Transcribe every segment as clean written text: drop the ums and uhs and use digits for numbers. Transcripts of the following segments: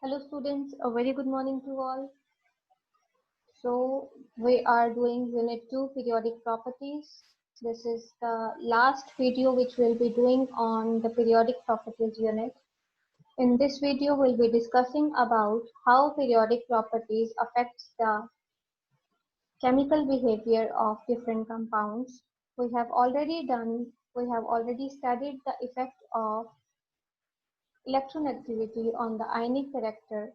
Hello students, a very good morning to all. So we are doing unit 2 periodic properties. This is the last video which we'll be doing on the periodic properties unit. In this video we'll be discussing about how periodic properties affects the chemical behavior of different compounds. We have already studied the effect of electronegativity on the ionic character.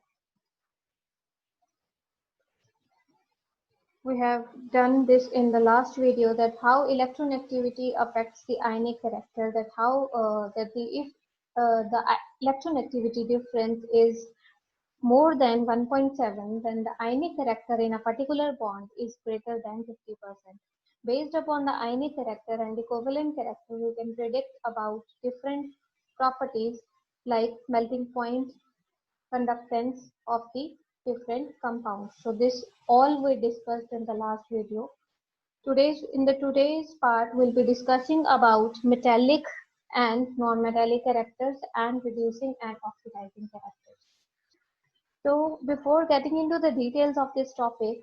We have done this in the last video, that how electronegativity affects the ionic character, that how if the electronegativity difference is more than 1.7, then the ionic character in a particular bond is greater than 50%. Based upon the ionic character and the covalent character, we can predict about different properties like melting point, conductance of the different compounds. So this all we discussed in the last video. Today's part we'll be discussing about metallic and non-metallic characters and reducing and oxidizing characters. So before getting into the details of this topic,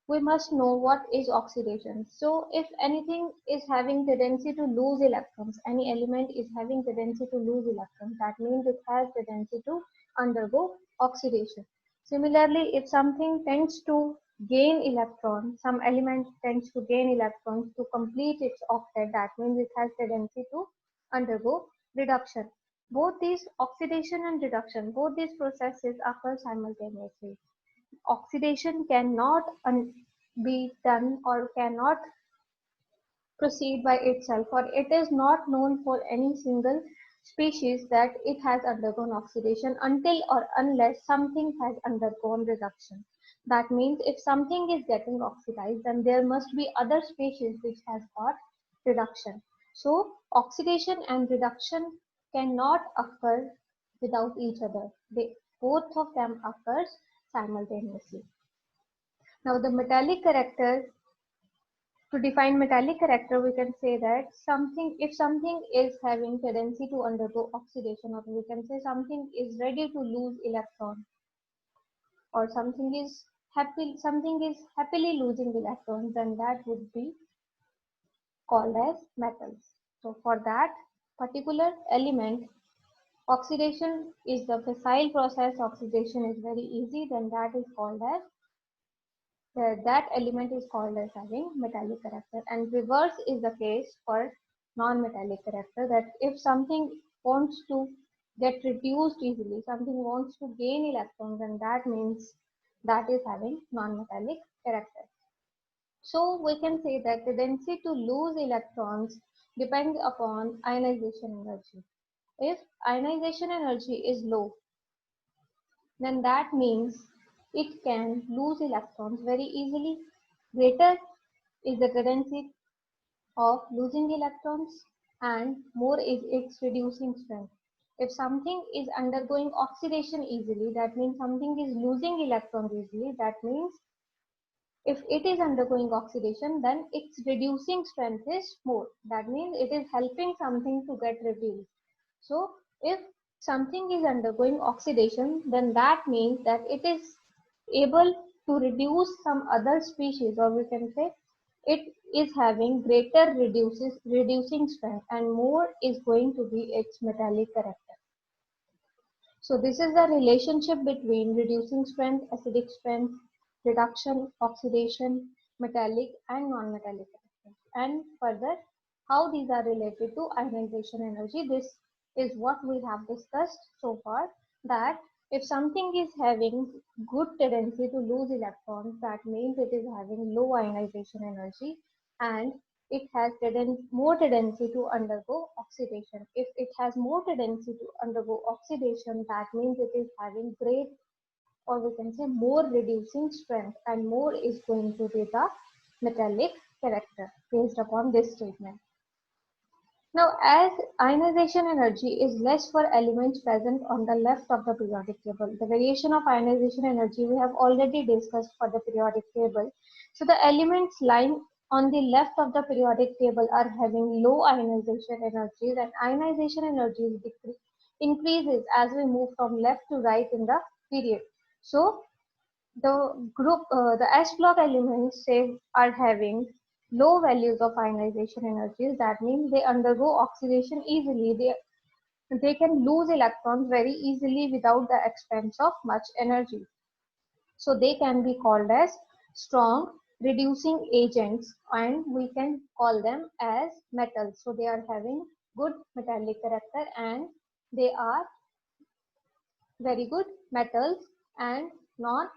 we must know what is oxidation. So if anything is having tendency to lose electrons, any element is having tendency to lose electrons, that means it has tendency to undergo oxidation. Similarly, if something tends to gain electrons, some element tends to gain electrons to complete its octet, that means it has tendency to undergo reduction. Both these oxidation and reduction, both these processes occur simultaneously. Oxidation cannot be done or cannot proceed by itself, or it is not known for any single species that it has undergone oxidation until or unless something has undergone reduction. That means if something is getting oxidized, then there must be other species which has got reduction. So oxidation and reduction cannot occur without each other. Both of them occurs simultaneously. Now the metallic character, to define metallic character, we can say that if something is having tendency to undergo oxidation, or we can say something is ready to lose electron, or something is happily losing electrons, then that would be called as metals. So for that particular element, oxidation is the fissile process, oxidation is very easy, then that is called as that element is called as having metallic character. And reverse is the case for non-metallic character, that if something wants to get reduced easily, something wants to gain electrons, then that means that is having non-metallic character. So we can say that tendency to lose electrons depends upon ionization energy. If ionization energy is low, then that means it can lose electrons very easily. Greater is the tendency of losing electrons and more is its reducing strength. If something is undergoing oxidation easily, that means something is losing electrons easily. That means if it is undergoing oxidation, then its reducing strength is more. That means it is helping something to get reduced. So if something is undergoing oxidation, then that means that it is able to reduce some other species, or we can say it is having greater reducing strength, and more is going to be its metallic character. So this is the relationship between reducing strength, acidic strength, reduction, oxidation, metallic and non-metallic characters. And further, how these are related to ionization energy. This is what we have discussed so far, that if something is having good tendency to lose electrons, that means it is having low ionization energy, and it has more tendency to undergo oxidation. If it has more tendency to undergo oxidation, that means it is having great, or we can say more reducing strength, and more is going to be the metallic character based upon this statement. Now, as ionization energy is less for elements present on the left of the periodic table, the variation of ionization energy we have already discussed for the periodic table. So the elements lying on the left of the periodic table are having low ionization energy, and ionization energy is increases as we move from left to right in the period. So the S block elements say are having low values of ionization energies. That means they undergo oxidation easily. They can lose electrons very easily without the expense of much energy. So they can be called as strong reducing agents, and we can call them as metals. So they are having good metallic character and they are very good metals and not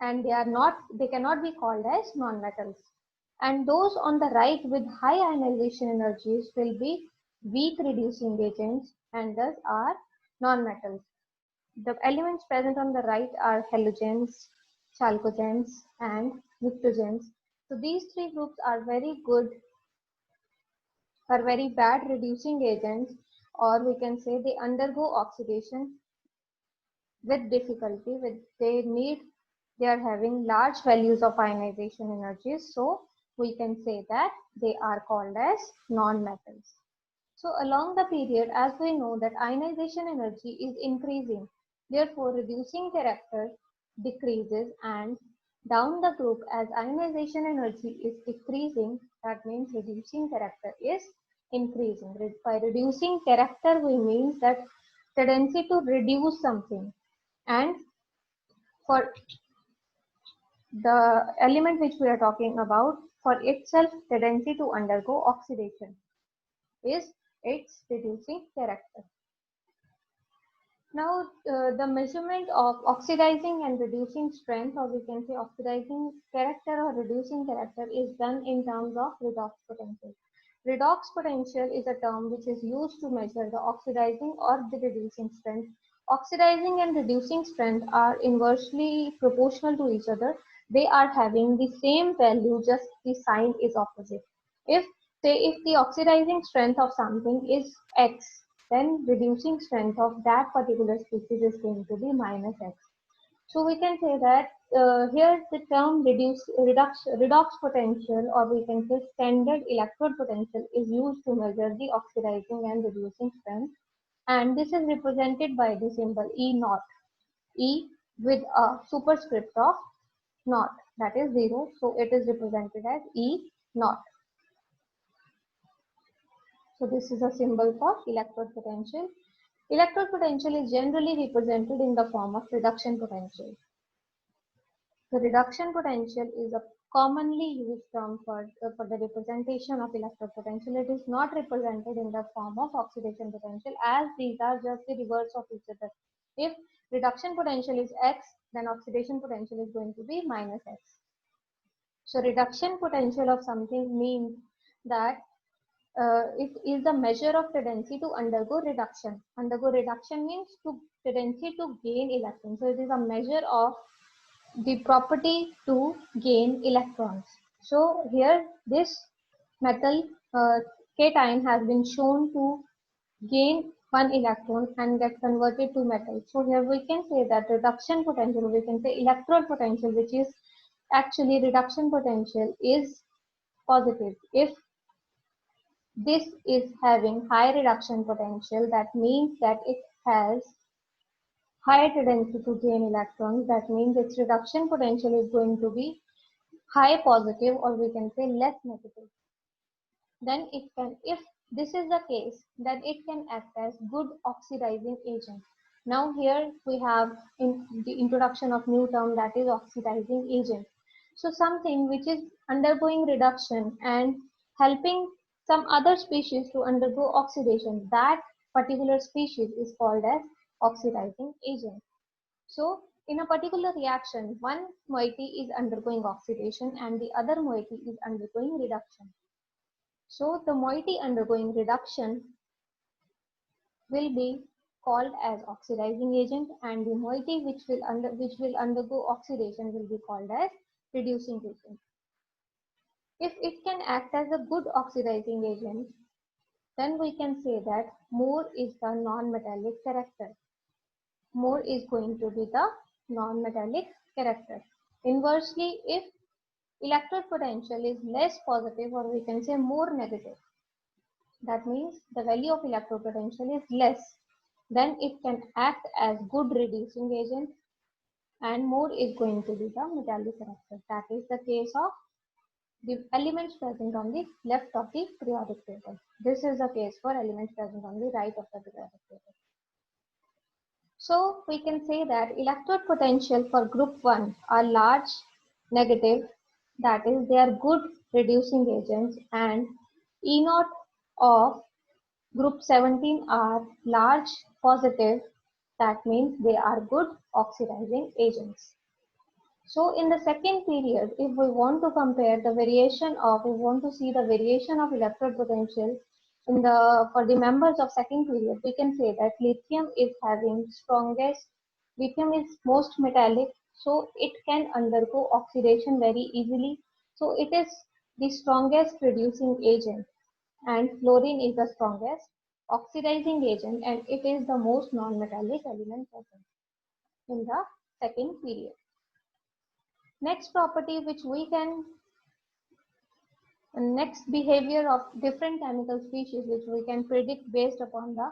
and they cannot be called as non-metals. And those on the right with high ionization energies will be weak reducing agents and thus are non-metals. The elements present on the right are halogens, chalcogens and pnictogens. So these three groups are very good or very bad reducing agents, or we can say they undergo oxidation with difficulty. They are having large values of ionization energies, so we can say that they are called as non-metals. So along the period, as we know that ionization energy is increasing, therefore reducing character decreases, and down the group as ionization energy is decreasing, that means reducing character is increasing. By reducing character we mean that tendency to reduce something, and for the element which we are talking about, for itself tendency to undergo oxidation is its reducing character. Now the measurement of oxidizing and reducing strength, or we can say oxidizing character or reducing character, is done in terms of redox potential. Redox potential is a term which is used to measure the oxidizing or the reducing strength. Oxidizing and reducing strength are inversely proportional to each other. They are having the same value, just the sign is opposite. If the oxidizing strength of something is X, then reducing strength of that particular species is going to be minus X. So we can say that here the term redox potential, or we can say standard electrode potential, is used to measure the oxidizing and reducing strength, and this is represented by the symbol E naught, E with a superscript of naught, that is 0, so it is represented as E naught. So this is a symbol for electrode potential. Electrode potential is generally represented in the form of reduction potential. The reduction potential is a commonly used term for the representation of electrode potential. It is not represented in the form of oxidation potential, as these are just the reverse of each other. If reduction potential is X, then oxidation potential is going to be minus X. So reduction potential of something means that it is the measure of tendency to undergo reduction. Undergo reduction means to tendency to gain electrons. So it is a measure of the property to gain electrons. So here this metal cation has been shown to gain one electron and get converted to metal. So here we can say that reduction potential, we can say electrode potential, which is actually reduction potential, is positive. If this is having high reduction potential, that means that it has high tendency to gain electrons. That means its reduction potential is going to be high positive, or we can say less negative. Then it can, if this is the case, then it can act as good oxidizing agent. Now here we have in the introduction of new term, that is oxidizing agent. So something which is undergoing reduction and helping some other species to undergo oxidation, that particular species is called as oxidizing agent. So in a particular reaction, one moiety is undergoing oxidation and the other moiety is undergoing reduction. So the moiety undergoing reduction will be called as oxidizing agent, and the moiety which will undergo oxidation will be called as reducing agent. If it can act as a good oxidizing agent, then we can say that more is the non-metallic character. More is going to be the non-metallic character. Inversely, if electrode potential is less positive, or we can say more negative, that means the value of electrode potential is less, then it can act as good reducing agent, and more is going to be the metallic character. That is the case of the elements present on the left of the periodic table. This is the case for elements present on the right of the periodic table. So we can say that electrode potential for group 1 are large negative, that is they are good reducing agents, and E naught of group 17 are large positive, that means they are good oxidizing agents. So in the second period, if we want to compare the variation of, we want to see the variation of electrode potential in the, for the members of second period, we can say that lithium is having strongest, lithium is most metallic, so it can undergo oxidation very easily. So it is the strongest reducing agent, and fluorine is the strongest oxidizing agent, and it is the most non-metallic element present in the second period. Next property which we can, next behavior of different chemical species which we can predict based upon the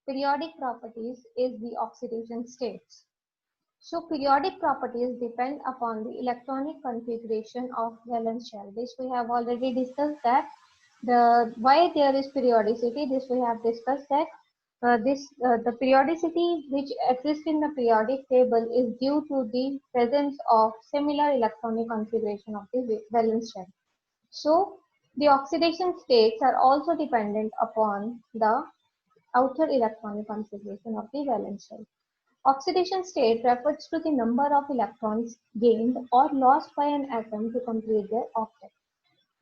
periodic properties is the oxidation states. So periodic properties depend upon the electronic configuration of valence shell. This we have already discussed, that why there is periodicity. This we have discussed, that the periodicity which exists in the periodic table is due to the presence of similar electronic configuration of the valence shell. So the oxidation states are also dependent upon the outer electronic configuration of the valence shell. Oxidation state refers to the number of electrons gained or lost by an atom to complete their octet.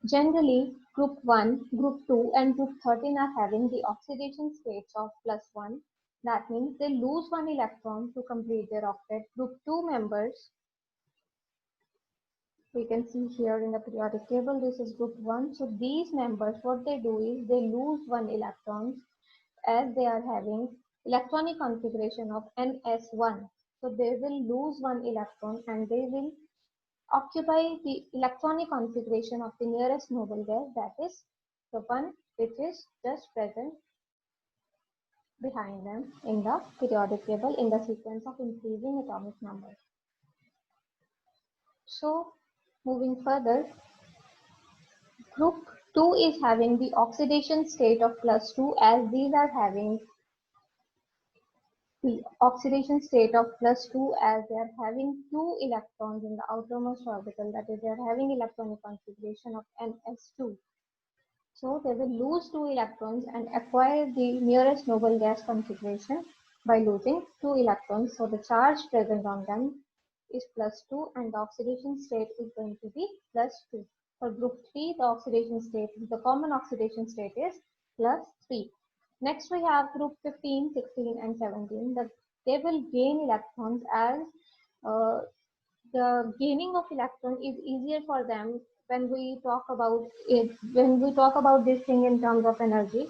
Generally, group 1, group 2 and group 13 are having the oxidation states of +1. That means they lose one electron to complete their octet. Group 2 members, we can see here in the periodic table, this is group 1. So these members, what they do is they lose one electron as they are having electronic configuration of ns1. So they will lose one electron and they will occupy the electronic configuration of the nearest noble gas, that is the one which is just present behind them in the periodic table in the sequence of increasing atomic number. So moving further, group 2 is having the oxidation state of +2, as these are having the oxidation state of +2 as they are having 2 electrons in the outermost orbital, that is they are having electronic configuration of ns2. So they will lose 2 electrons and acquire the nearest noble gas configuration by losing 2 electrons. So the charge present on them is +2 and the oxidation state is going to be +2. For group 3, the oxidation state, the common oxidation state is +3. Next we have group 15, 16 and 17. They will gain electrons as the gaining of electron is easier for them when we talk about it, when we talk about this thing in terms of energy.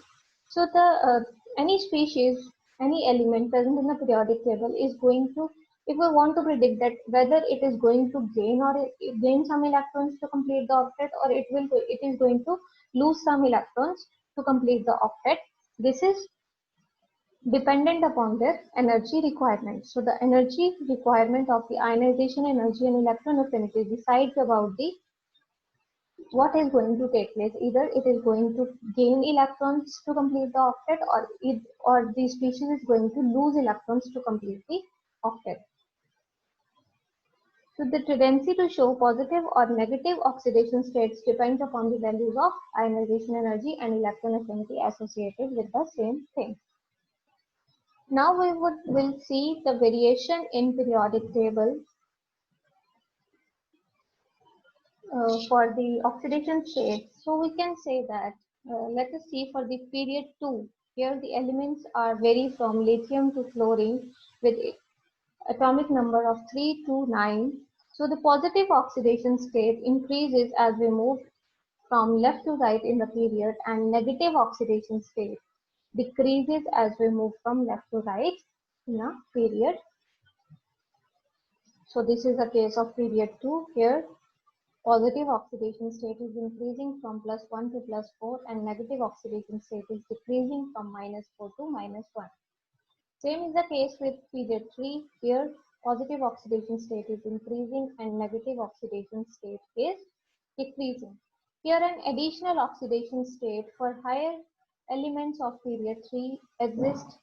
So the any species, any element present in the periodic table is going to, if we want to predict that whether it is going to gain or gain some electrons to complete the octet, or it is going to lose some electrons to complete the octet, this is dependent upon their energy requirement. So the energy requirement of the ionization energy and electron affinity decides about the what is going to take place. Either it is going to gain electrons to complete the octet, or the species is going to lose electrons to complete the octet. So the tendency to show positive or negative oxidation states depends upon the values of ionization energy and electron affinity associated with the same thing. Now we will see the variation in periodic table for the oxidation states. So we can say that, let us see for the period 2. Here the elements are vary from lithium to fluorine with atomic number of 3 to 9. So the positive oxidation state increases as we move from left to right in the period, and negative oxidation state decreases as we move from left to right in a period. So this is a case of period 2. Here positive oxidation state is increasing from +1 to +4, and negative oxidation state is decreasing from -4 to -1. Same is the case with period 3. Here positive oxidation state is increasing and negative oxidation state is decreasing. Here an additional oxidation state for higher elements of period 3 exists.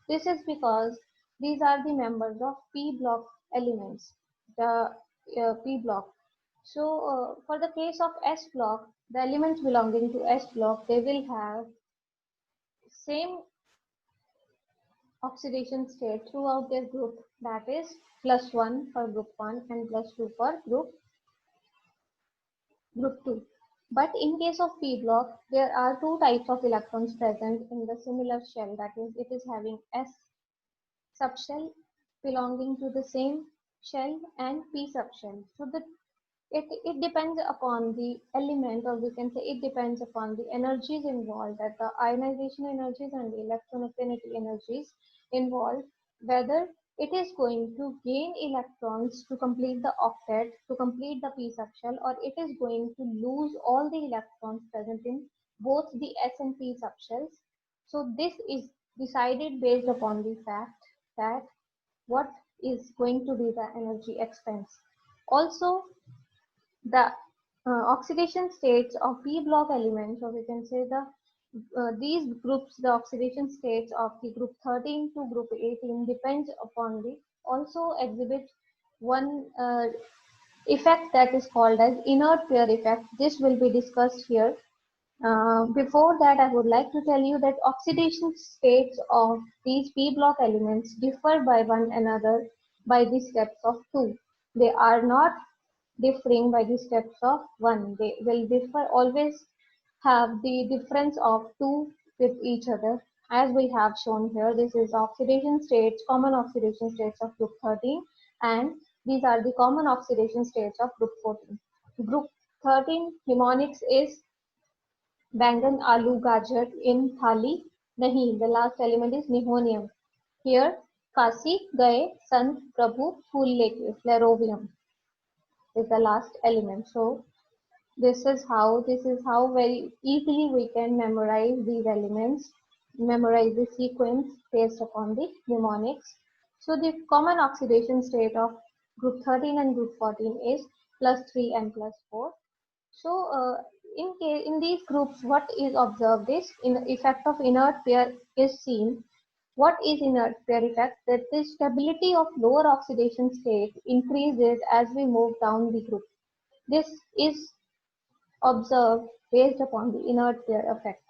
This is because these are the members of p block elements, the p block. So for the case of s block, the elements belonging to s block, they will have same oxidation state throughout their group, that is +1 for group 1 and +2 for group 2. But in case of p block, there are two types of electrons present in the similar shell, that is it is having s subshell belonging to the same shell and p subshell. So it depends upon the element, or we can say it depends upon the energies involved, that the ionization energies and the electron affinity energies involved, whether it is going to gain electrons to complete the octet, to complete the p subshell, or it is going to lose all the electrons present in both the s and p subshells. So this is decided based upon the fact that what is going to be the energy expense. Also, the oxidation states of p block elements, or we can say these groups, the oxidation states of the group 13 to group 18 depends upon the, also exhibit one effect that is called as inert pair effect. This will be discussed here. Before that, I would like to tell you that oxidation states of these p block elements differ by one another by the steps of 2. They are not differing by the steps of 1. They will differ, always have the difference of 2 with each other, as we have shown here. This is oxidation states, common oxidation states of group 13, and these are the common oxidation states of group 14. Group 13 mnemonics is बैंगन आलू गाजर in थाली नहीं, the last element is nihonium. Here Kashi गए संत प्रभु फूल लेके, flerovium is the last element. So this is how very easily we can memorize these elements, memorize the sequence based upon the mnemonics. So the common oxidation state of group 13 and group 14 is +3 and +4. So in these groups, what is observed is in the effect of inert pair is seen. What is inert pair effect? That the stability of lower oxidation state increases as we move down the group. This is observed based upon the inert pair effect.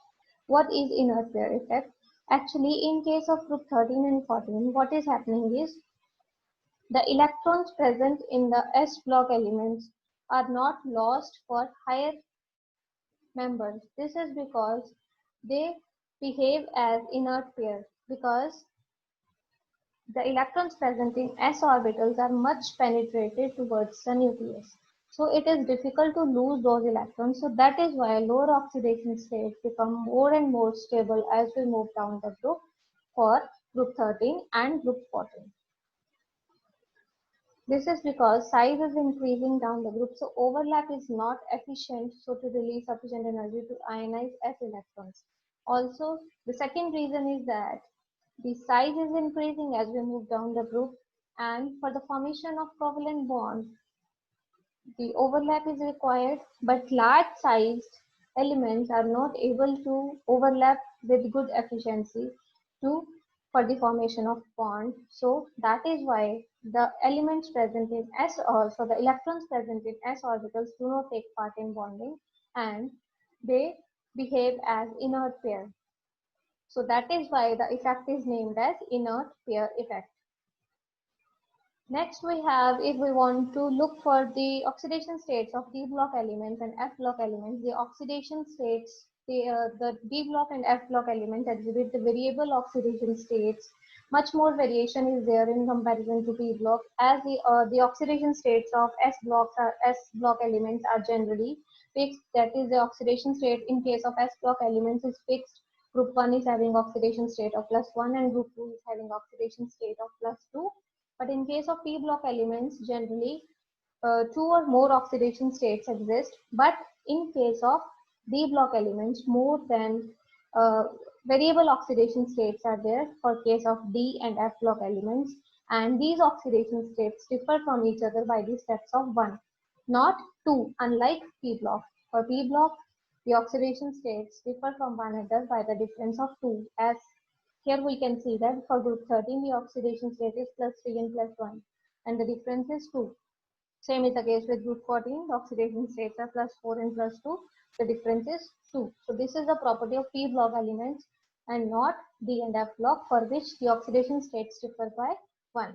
What is inert pair effect? Actually, in case of group 13 and 14, what is happening is the electrons present in the s block elements are not lost for higher members. This is because they behave as inert pair, because the electrons present in s orbitals are much penetrated towards the nucleus. So it is difficult to lose those electrons. So that is why lower oxidation states become more and more stable as we move down the group for group 13 and group 14. This is because size is increasing down the group, so overlap is not efficient, so to release sufficient energy to ionize s electrons. Also, the second reason is that the size is increasing as we move down the group, and for the formation of covalent bond, the overlap is required, but large sized elements are not able to overlap with good efficiency to for the formation of bond. So that is why the elements present in s, or so the electrons present in s orbitals do not take part in bonding, and they behave as inert pair. So that is why the effect is named as inert pair effect. Next we have, if we want to look for the oxidation states of D block elements and F block elements, the oxidation states, the D block and F block elements exhibit the variable oxidation states. Much more variation is there in comparison to P block, as the oxidation states of S block elements are generally fixed. That is, the oxidation state in case of S block elements is fixed. Group 1 is having oxidation state of +1 and group 2 is having oxidation state of +2. But in case of p block elements, generally 2 or more oxidation states exist. But in case of d block elements, more than variable oxidation states are there for case of D and F block elements, and these oxidation states differ from each other by the steps of 1, not 2, unlike P block. For P block, the oxidation states differ from one another by the difference of 2, as here we can see that for group 13 the oxidation state is +3 and +1 and the difference is 2. Same is the case with group 14, the oxidation states are +4 and +2, the difference is 2. So this is the property of P block elements and not D and F block, for which the oxidation states differ by 1.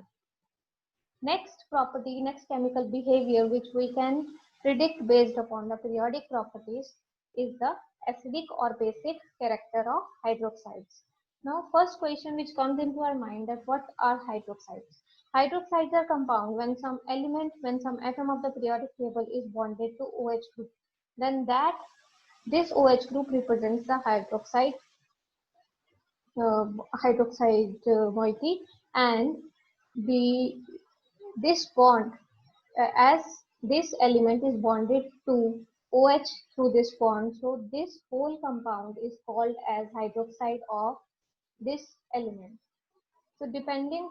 Next property, next chemical behavior which we can predict based upon the periodic properties is the acidic or basic character of hydroxides. Now first question which comes into our mind, that what are hydroxides? Hydroxides are compound when some element, when some atom of the periodic table is bonded to OH group, then this OH group represents the hydroxide moiety, and the this bond, as this element is bonded to OH through this bond, so this whole compound is called as hydroxide of this element. So depending,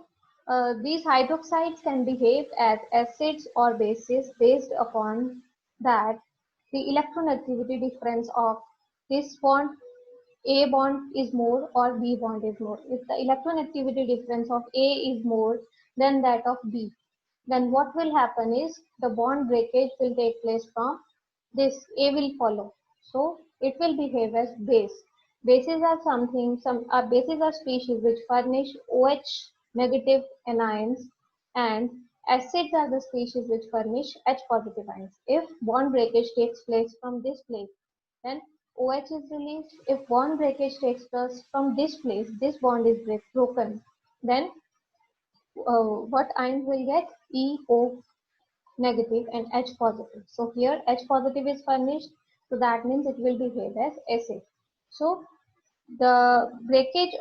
these hydroxides can behave as acids or bases based upon that the electronegativity difference of this bond, A bond is more or B bond is more. If the electronegativity difference of A is more than that of B, then what will happen is the bond breakage will take place from this, A will follow. So it will behave as base. Bases are bases are species which furnish OH negative anions, and acids are the species which furnish H positive ions. If bond breakage takes place from this place, then OH is released. If bond breakage takes place from this place, this bond is broken, then what ions will get? EO negative and H positive. So here H positive is furnished, so that means it will behave as acid. So the breakage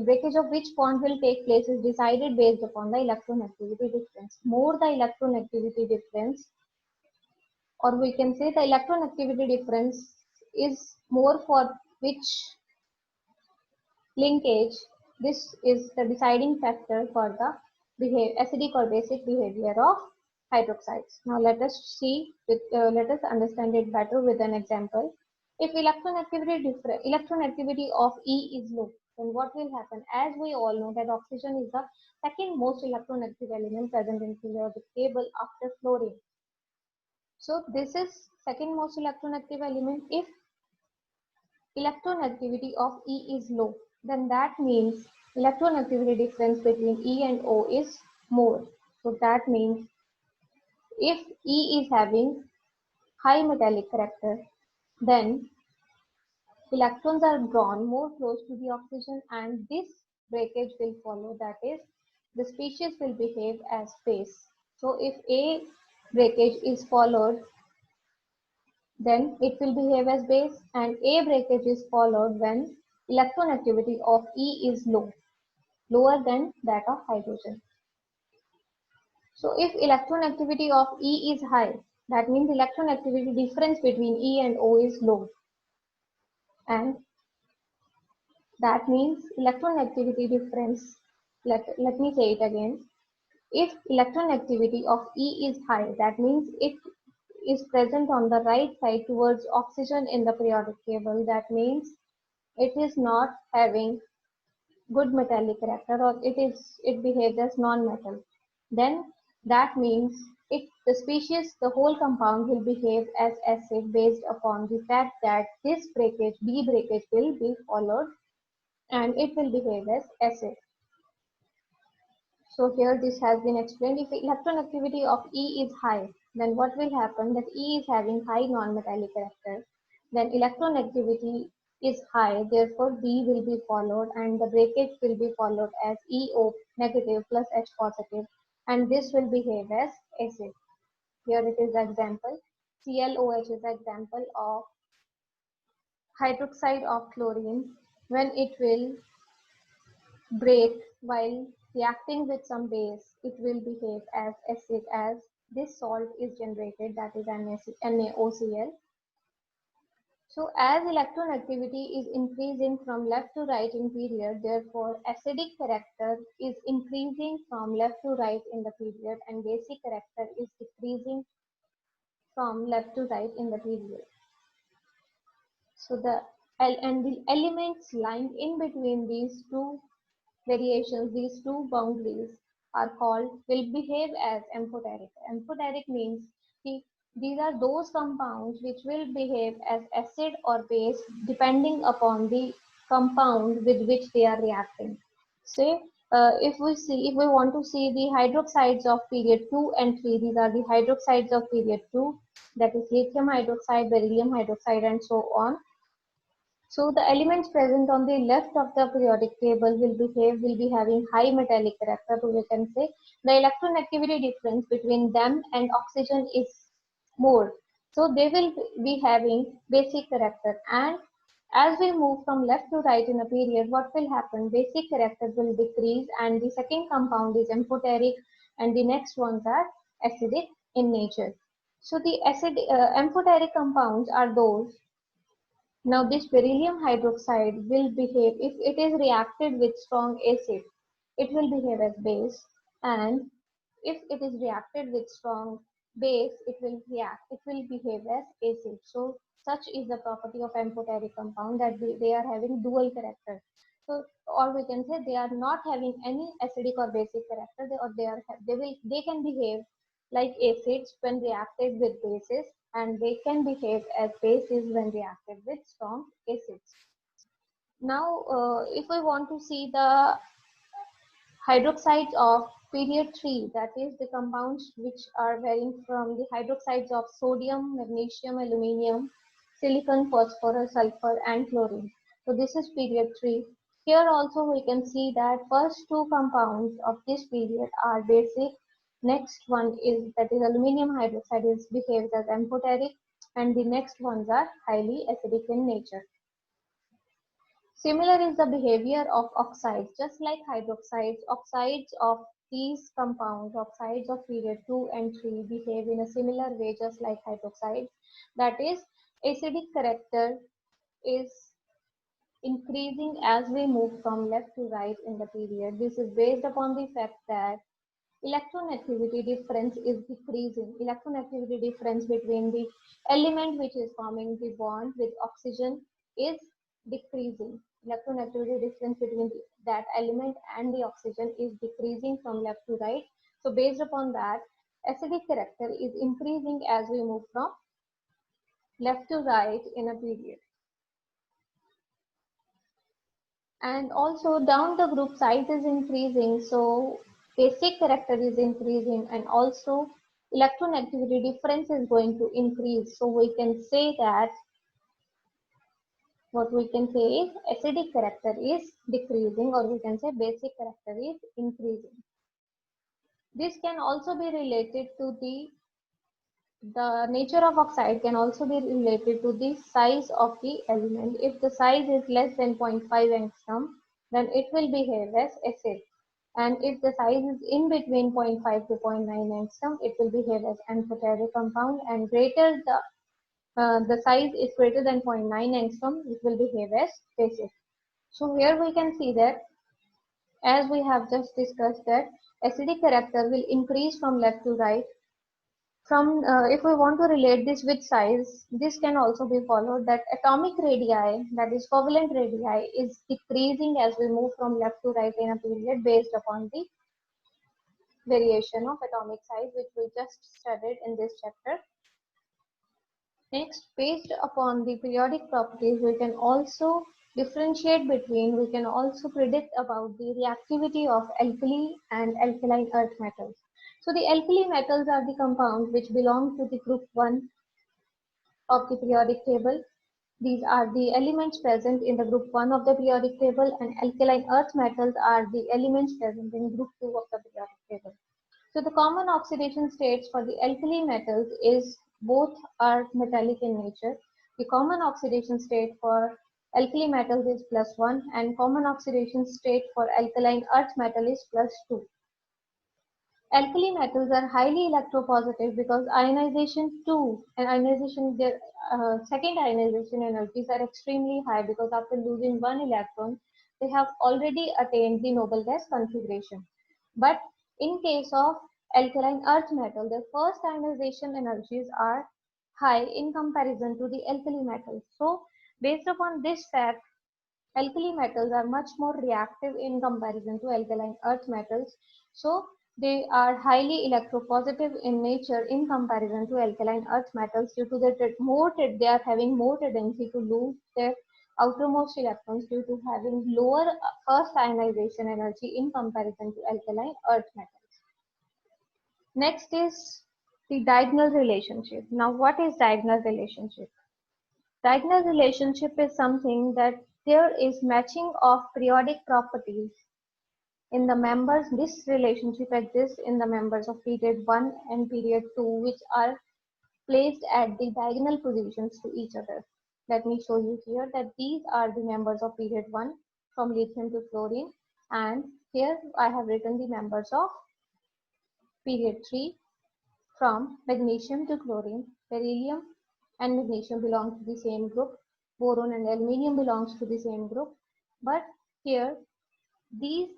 breakage of which bond will take place is decided based upon the electronegativity difference. More the electronegativity difference, or we can say the electronegativity difference is more for which linkage, this is the deciding factor for the acidic or basic behavior of hydroxides. Now let us let us understand it better with an example. If electronegativity of E is low, then what will happen? As we all know that oxygen is the second most electronegative element present in periodic table after fluorine. So this is second most electronegative element. If electronegativity of E is low, then that means electronegativity difference between E and O is more. So that means if E is having high metallic character, then electrons are drawn more close to the oxygen and this breakage will follow, that is the species will behave as base. So if A breakage is followed, then it will behave as base, and A breakage is followed when electronegativity of E is low, lower than that of hydrogen. So if electronegativity of E is high, that means electronegativity difference between E and O is low, and that means electronegativity difference, let me say it again. If electronegativity of E is high, that means it is present on the right side towards oxygen in the periodic table. That means it is not having good metallic character, or it behaves as non-metal. Then that means the whole compound will behave as acid based upon the fact that this breakage, B breakage, will be followed and it will behave as acid. So here this has been explained. If electronegativity of E is high, then what will happen? That E is having high non-metallic character. Then electronegativity is high, therefore B will be followed and the breakage will be followed as EO negative plus H positive, and this will behave as acid. Here it is example. ClOH is example of hydroxide of chlorine. When it will break while reacting with some base, it will behave as acid, as this salt is generated, that is NaOCl. So as electronactivity is increasing from left to right in period, therefore acidic character is increasing from left to right in the period and basic character is decreasing from left to right in the period. So the elements lying in between these two variations, these two boundaries are called, will behave as amphoteric. Amphoteric means these are those compounds which will behave as acid or base depending upon the compound with which they are reacting. Say, if we want to see the hydroxides of period 2 and 3, these are the hydroxides of period 2, that is lithium hydroxide, beryllium hydroxide, and so on. So the elements present on the left of the periodic table will be having high metallic character. So we can say the electronactivity difference between them and oxygen is more. So they will be having basic character, and as we move from left to right in a period, what will happen? Basic character will decrease and the second compound is amphoteric and the next ones are acidic in nature. So the amphoteric compounds are those. Now this beryllium hydroxide will behave, if it is reacted with strong acid, it will behave as base, and if it is reacted with strong base, it will behave as acid. So such is the property of amphoteric compound, that they are having dual character. So, or we can say they are not having any acidic or basic character, they can behave like acids when reacted with bases, and they can behave as bases when reacted with strong acids. Now, if we want to see the hydroxides of period 3, that is the compounds which are varying from the hydroxides of sodium, magnesium, aluminium, silicon, phosphorus, sulfur, and chlorine. So this is period 3. Here also we can see that first two compounds of this period are basic. Next one is, that is aluminium hydroxide, behaves as amphoteric, and the next ones are highly acidic in nature. Similar is the behavior of oxides. Just like hydroxides, oxides of these compounds, oxides of period 2 and 3, behave in a similar way just like hydroxides. That is, acidic character is increasing as we move from left to right in the period. This is based upon the fact that electronactivity difference is decreasing. Electronactivity difference between the element which is forming the bond with oxygen is decreasing. Electronactivity difference between that element and the oxygen is decreasing from left to right. So based upon that, acidic character is increasing as we move from left to right in a period. And also down the group size is increasing, so basic character is increasing, and also electronactivity difference is going to increase. So we can say that, what we can say is acidic character is decreasing, or we can say basic character is increasing. This can also be related to the nature of oxide can also be related to the size of the element. If the size is less than 0.5 angstrom, then it will behave as acid. And if the size is in between 0.5 to 0.9 angstrom, it will behave as amphoteric compound. And greater the size is greater than 0.9 angstrom, it will behave as basic. So here we can see that, as we have just discussed, that acidic character will increase from left to right. From if we want to relate this with size, this can also be followed, that atomic radii, that is covalent radii, is decreasing as we move from left to right in a period based upon the variation of atomic size, which we just studied in this chapter. Next, based upon the periodic properties, we can also we can also predict about the reactivity of alkali and alkaline earth metals. So the alkali metals are the compounds which belong to the group 1 of the periodic table. These are the elements present in the group 1 of the periodic table, and alkaline earth metals are the elements present in group 2 of the periodic table. So the common oxidation states for the alkali metals is both are metallic in nature. The common oxidation state for alkali metals is +1, and common oxidation state for alkaline earth metal is +2. Alkali metals are highly electropositive because ionization 2 and ionization their second ionization energies are extremely high because after losing one electron, they have already attained the noble gas configuration. But in case of alkaline earth metal, their first ionization energies are high in comparison to the alkali metals. So based upon this fact, alkali metals are much more reactive in comparison to alkaline earth metals. So they are highly electropositive in nature in comparison to alkaline earth metals due to they are having more tendency to lose their outermost electrons due to having lower first ionization energy in comparison to alkaline earth metals. Next is the diagonal relationship. Now what is diagonal relationship? Diagonal relationship is something that there is matching of periodic properties in the members. This relationship exists in the members of period 1 and period 2, which are placed at the diagonal positions to each other. Let me show you here that these are the members of period 1 from lithium to fluorine, and here I have written the members of period 3 from magnesium to chlorine. Beryllium and magnesium belong to the same group. Boron and aluminium belongs to the same group. But here, these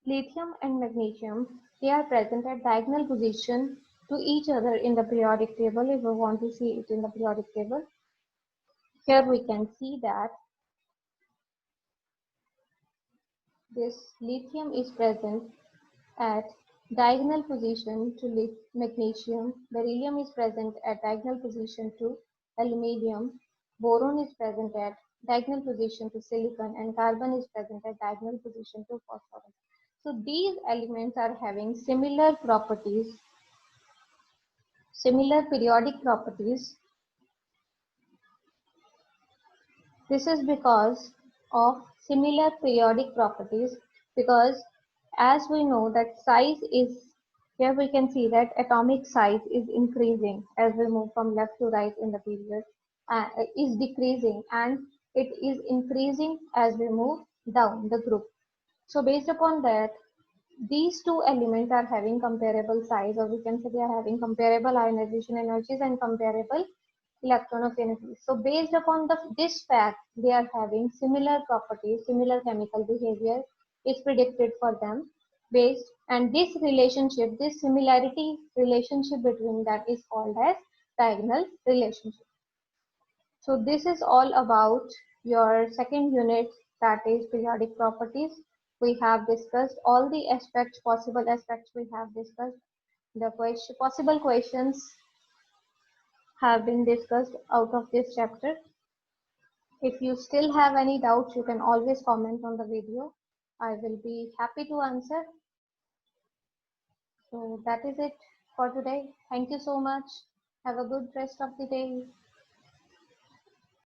lithium and magnesium, they are present at diagonal position to each other in the periodic table. If we want to see it in the periodic table, here we can see that this lithium is present at diagonal position to magnesium, beryllium is present at diagonal position to aluminium, boron is present at diagonal position to silicon, and carbon is present at diagonal position to phosphorus. So these elements are having similar properties, similar periodic properties. This is because of similar periodic properties, because as we know that size is, here we can see that atomic size is increasing as we move from left to right in the period, is decreasing, and it is increasing as we move down the group. So based upon that, these two elements are having comparable size, or we can say they are having comparable ionization energies and comparable electron affinity. So based upon this fact, they are having similar properties, similar chemical behavior is predicted for them based, and this relationship, this similarity relationship between that is called as diagonal relationship. So this is all about your second unit, that is periodic properties. We have discussed all the aspects, possible aspects we have discussed. The possible questions have been discussed out of this chapter. If you still have any doubts, you can always comment on the video. I will be happy to answer. So that is it for today. Thank you so much. Have a good rest of the day.